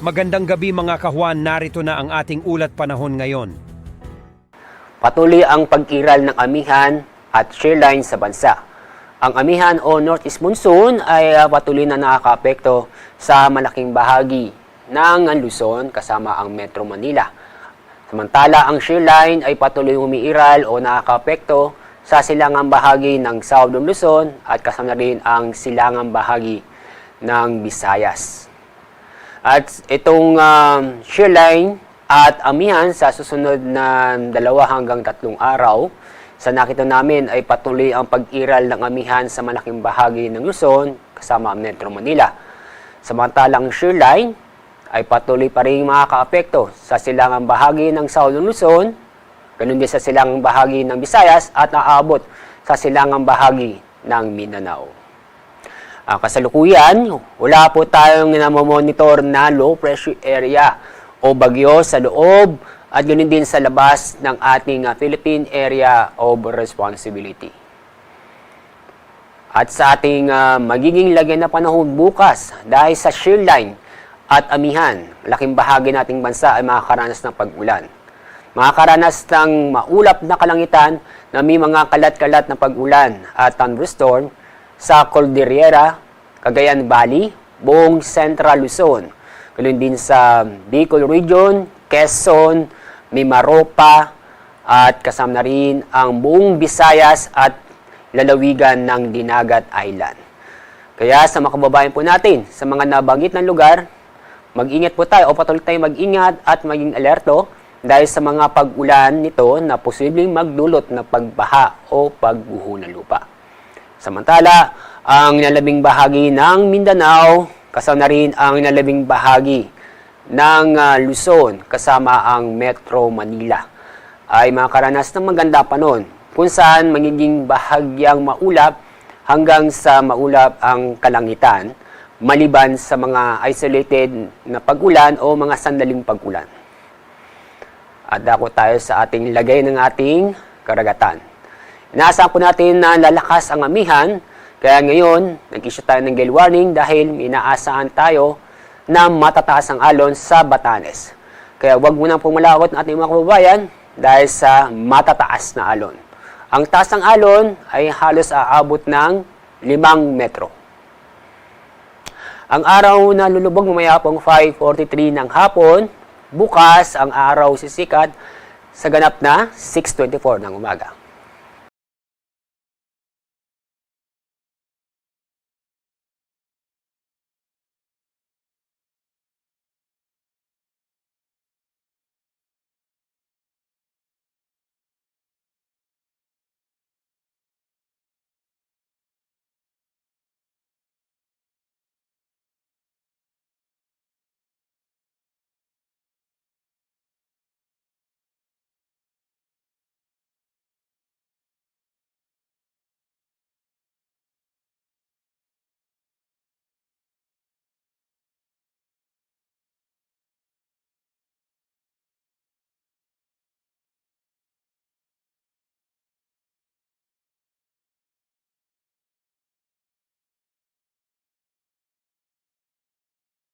Magandang gabi mga kahuan, narito na ang ating ulat panahon ngayon. Patuloy ang pag-iral ng amihan at shearline sa bansa. Ang amihan o Northeast Monsoon ay patuloy na nakakaapekto sa malaking bahagi ng Luzon kasama ang Metro Manila. Samantala, ang shearline ay patuloy umiiral o nakakaapekto sa silangang bahagi ng Southern Luzon at kasama rin ang silangang bahagi ng Visayas. At itong shearline at amihan sa susunod na 2 hanggang 3 araw, sa nakita namin ay patuloy ang pag-iral ng amihan sa malaking bahagi ng Luzon kasama ang Metro Manila. Samantalang shearline ay patuloy pa rin makakaapekto sa silangang bahagi ng Southern Luzon, ganun din sa silangang bahagi ng Visayas at naaabot sa silangang bahagi ng Mindanao. Kasalukuyan, wala po tayong namomonitor na low pressure area o bagyo sa loob at ganoon din sa labas ng ating Philippine Area of Responsibility. At sa ating magiging lagyan na panahon bukas dahil sa shearline at amihan, malaking bahagi nating bansa ay makakaranas ng pag-ulan. Makakaranas ng maulap na kalangitan na may mga kalat-kalat na pag-ulan at thunderstorm sa Cordillera, Cagayan Valley, buong Central Luzon. Ganoon din sa Bicol Region, Quezon, Mimaropa, at kasama na rin ang buong Visayas at lalawigan ng Dinagat Island. Kaya sa mga kababayan po natin, sa mga nabanggit ng lugar, mag-ingat po tayo o patuloy tayo mag-ingat at maging alerto dahil sa mga pag-ulan nito na posibleng magdulot ng pagbaha o pagguho ng lupa. Samantala, ang nalabing bahagi ng Mindanao, kasama na rin ang nalabing bahagi ng Luzon, kasama ang Metro Manila, ay makakaranas ng maganda panon kung saan magiging bahagyang maulap hanggang sa maulap ang kalangitan, maliban sa mga isolated na pag-ulan o mga sandaling pag-ulan. At dako tayo sa ating lagay ng ating karagatan. Inaasahan po natin na lalakas ang amihan, kaya ngayon, nag-issue tayo ng gale warning dahil inaasahan tayo na matataas ang alon sa Batanes. Kaya huwag mo nang pumalakot ng ating mga kababayan dahil sa matataas na alon. Ang taas ng alon ay halos aabot ng 5 metro. Ang araw na lulubog mamaya pong 5:43 ng hapon, bukas ang araw sisikat sa ganap na 6:24 ng umaga.